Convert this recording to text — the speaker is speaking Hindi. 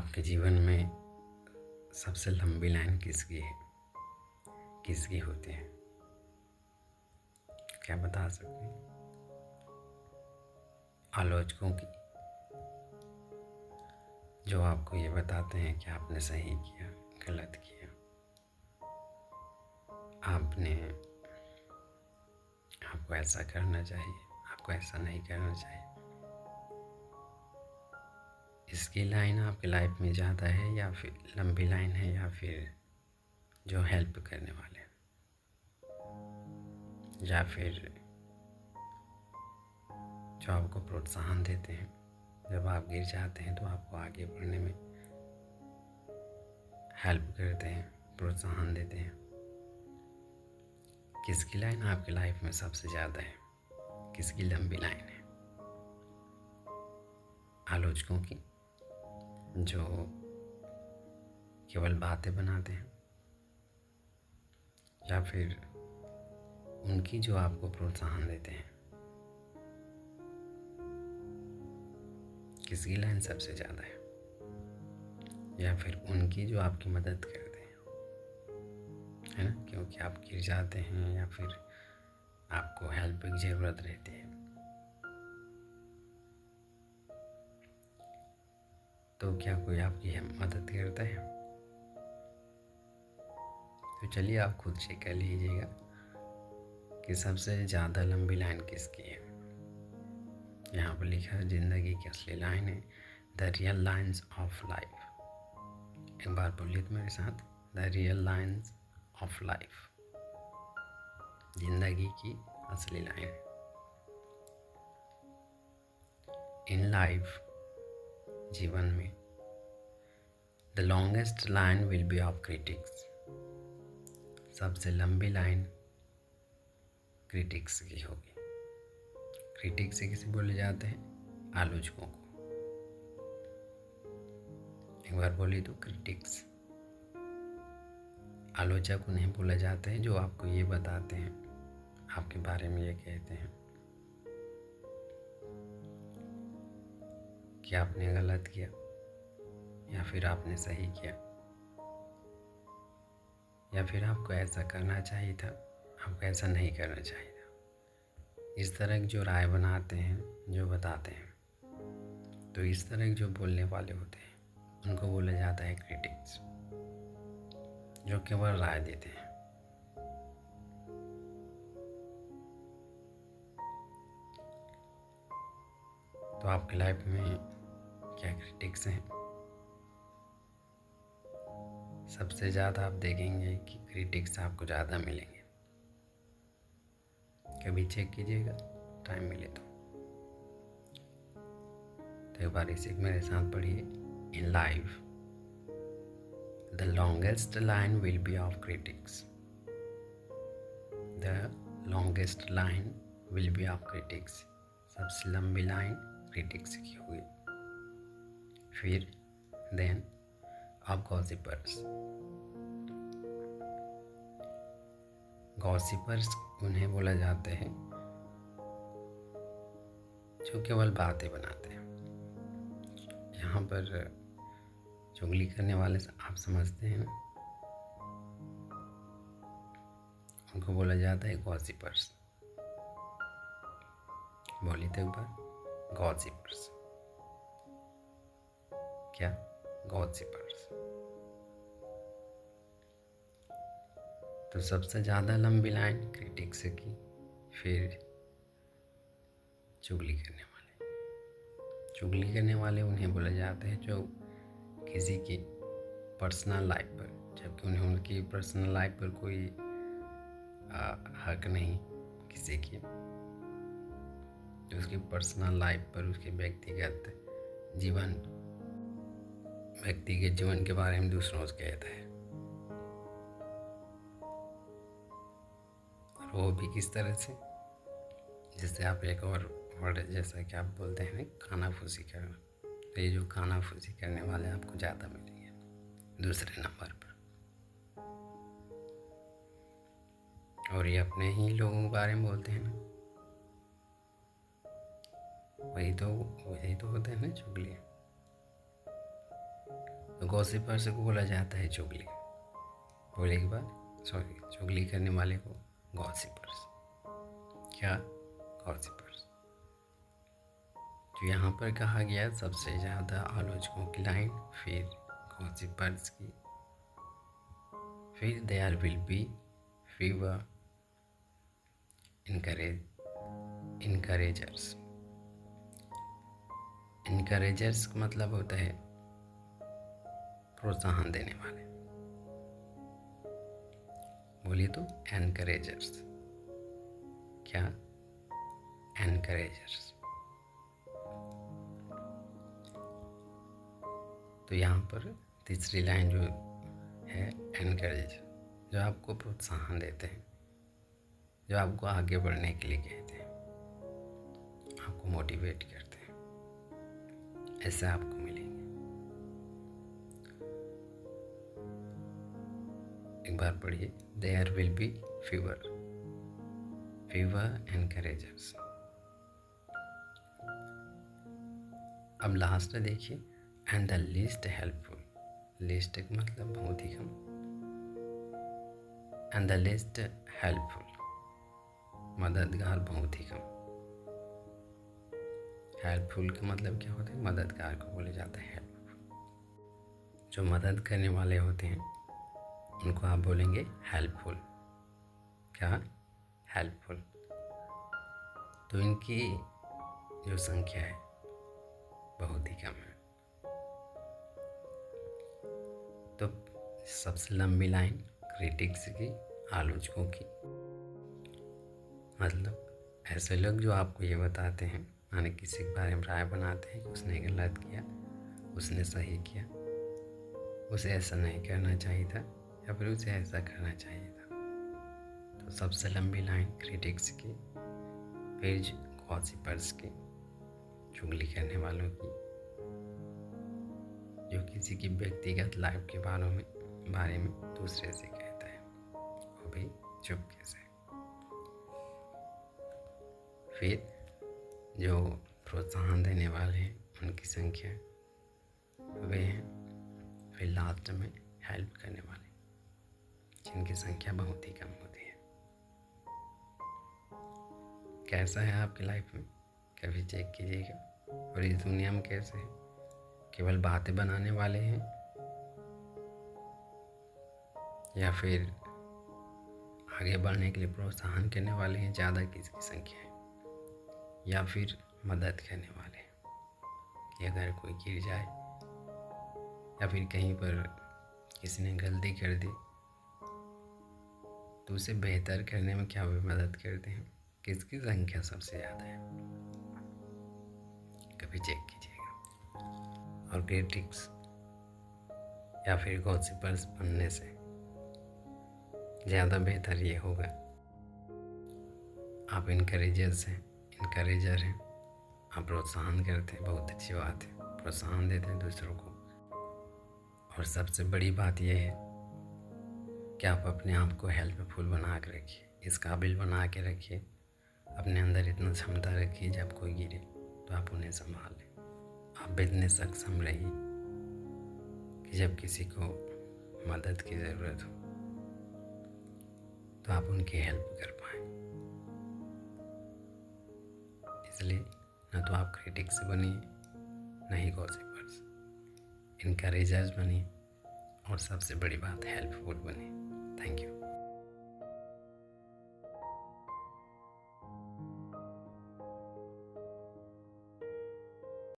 आपके जीवन में सबसे लंबी लाइन किसकी है, किसकी होती है? क्या बता सकते हैं? आलोचकों की, जो आपको ये बताते हैं कि आपने सही किया, गलत किया, आपको ऐसा करना चाहिए, आपको ऐसा नहीं करना चाहिए। इसकी लाइन आपकी लाइफ में ज़्यादा है या फिर लंबी लाइन है, या फिर जो हेल्प करने वाले हैं, या फिर जो आपको प्रोत्साहन देते हैं? जब आप गिर जाते हैं तो आपको आगे बढ़ने में हेल्प करते हैं, प्रोत्साहन देते हैं। किसकी लाइन आपकी लाइफ में सबसे ज़्यादा है? किसकी लंबी लाइन है? आलोचकों की, जो केवल बातें बनाते हैं, या फिर उनकी जो आपको प्रोत्साहन देते हैं? किसकी लाइन सबसे ज़्यादा है? या फिर उनकी जो आपकी मदद करते हैं, है ना? क्योंकि आप गिर जाते हैं या फिर आपको हेल्प की ज़रूरत रहती है, तो क्या कोई आपकी मदद करता है? तो चलिए आप खुद चेक कर लीजिएगा कि सबसे ज़्यादा लंबी लाइन किसकी है। यहाँ पर लिखा है ज़िंदगी की असली लाइन है the real lines of life. एक बार बोलिए तो मेरे साथ, the real lines of life, जिंदगी की असली लाइन। इन लाइफ, जीवन में, the longest line will be of critics, सबसे लंबी लाइन क्रिटिक्स की होगी। क्रिटिक्स से किसे बोले जाते हैं? आलोचकों को। एक बार बोलिए तो, क्रिटिक्स। आलोचक उन्हें बोला जाता है जो आपको ये बताते हैं, आपके बारे में ये कहते हैं कि आपने गलत किया या फिर आपने सही किया, या फिर आपको ऐसा करना चाहिए था, आपको ऐसा नहीं करना चाहिए था। इस तरह की जो राय बनाते हैं, जो बताते हैं, तो इस तरह के जो बोलने वाले होते हैं उनको बोला जाता है क्रिटिक्स, जो केवल राय देते हैं। तो आपकी लाइफ में क्या क्रिटिक्स हैं? सबसे ज़्यादा आप देखेंगे कि क्रिटिक्स आपको ज़्यादा मिलेंगे। कभी चेक कीजिएगा, टाइम मिले तो एक बार इसे मेरे साथ पढ़िए। In life, the longest line will be of critics, the longest line will be of critics, सबसे लंबी लाइन क्रिटिक्स की हुई। फिर देन ऑफ गॉसिपर्स, गॉसिपर्स उन्हें बोला जाते हैं जो केवल बातें बनाते हैं। यहाँ पर चुगली करने वाले आप समझते हैं ना, उनको बोला जाता है गॉसिपर्स। बोलिए तो एक बार, गॉसिपर्स। क्या? गॉसिपर्स। तो सबसे ज़्यादा लंबी लाइन क्रिटिक्स की, फिर चुगली करने वाले। चुगली करने वाले उन्हें बोले जाते हैं जो किसी की पर्सनल लाइफ पर, जबकि उन्हें उनकी पर्सनल लाइफ पर कोई हक नहीं किसी की, तो उसकी पर्सनल लाइफ पर, उसके व्यक्तिगत जीवन के बारे में दूसरों से कहता है। और वो भी किस तरह से? जिससे आप एक और वर्ड, जैसा कि आप बोलते हैं खानाफूसी करना, तो ये जो खानाफूसी करने वाले आपको ज़्यादा मिलेंगे दूसरे नंबर पर। और ये अपने ही लोगों के बारे में बोलते हैं ना, वही तो होते हैं ना चुगली। गॉसिपर्स को बोला जाता है चुगली। बोले एक बार, सॉरी, चुगली करने वाले को गॉसिपर्स। क्या? गॉसिपर्स। तो यहाँ पर कहा गया सबसे ज़्यादा आलोचकों की लाइन, फिर गॉसिपर्स की, फिर देयर विल बी फीवर इनकरेजर्स। इनकरेजर्स का मतलब होता है प्रोत्साहन देने वाले। बोलिए तो एनकरेजर्स। क्या? एनकरेजर्स। तो यहाँ पर तीसरी लाइन जो है एनकरेज, जो आपको प्रोत्साहन देते हैं, जो आपको आगे बढ़ने के लिए कहते हैं, आपको मोटिवेट करते हैं, ऐसे आपको मिलेंगे। एक बार पढ़िए, देयर विल बी फीवर एनकरेजर्स। अब लास्ट देखिए, and the least helpful. Least का मतलब बहुत ही कम, एंड द लीस्ट हेल्पफुल, मददगार बहुत ही कम। हेल्पफुल का मतलब क्या होता है? मददगार को बोले जाता है हेल्पफुल। जो मदद करने वाले होते हैं उनको आप बोलेंगे हेल्पफुल। क्या? हेल्पफुल। तो इनकी जो संख्या है बहुत ही कम है। तो सबसे लंबी लाइन क्रिटिक्स की, आलोचकों की, मतलब ऐसे लोग जो आपको ये बताते हैं, माने किसी के बारे में राय बनाते हैं कि उसने गलत किया, उसने सही किया, उसे ऐसा नहीं करना चाहिए था, या फिर उसे ऐसा करना चाहिए था। तो सबसे लंबी लाइन क्रिटिक्स की, फिर गॉसिपर्स की, चुगली करने वालों की, जो किसी की व्यक्तिगत लाइफ के बारे में दूसरे से कहता है, वो भी चुपके से। फिर जो प्रोत्साहन देने वाले हैं उनकी संख्या वे हैं। फिर लास्ट में हेल्प करने वाले, जिनकी संख्या बहुत ही कम होती है। कैसा है आपकी लाइफ में? कभी चेक कीजिएगा। और इस दुनिया में कैसे है? केवल बातें बनाने वाले हैं, या फिर आगे बढ़ने के लिए प्रोत्साहन करने वाले हैं ज़्यादा किसकी संख्या है, या फिर मदद करने वाले हैं कि अगर कोई गिर जाए या फिर कहीं पर किसी ने गलती कर दी तो उसे बेहतर करने में क्या वे मदद करते हैं? किसकी संख्या सबसे ज़्यादा है? कभी चेक कीजिएगा। और क्रिटिक्स या फिर गॉसिपर्स बनने से ज़्यादा बेहतर ये होगा आप इनकरेजर हैं, आप प्रोत्साहन करते हैं, बहुत अच्छी बात है, प्रोत्साहन देते हैं दूसरों को। और सबसे बड़ी बात यह है कि आप अपने आप को हेल्पफुल बना के रखिए, इस काबिल बना के रखिए, अपने अंदर इतना क्षमता रखिए जब कोई गिरे तो आप उन्हें संभाल लें। आप इतने सक्षम रहिए कि जब किसी को मदद की ज़रूरत हो तो आप उनकी हेल्प कर पाएँ। इसलिए न तो आप क्रिटिक्स बनिए, न ही गॉसिपर्स, इनकरेजर्स बनिए, और सबसे बड़ी बात हेल्पफुल बनिए। Thank you.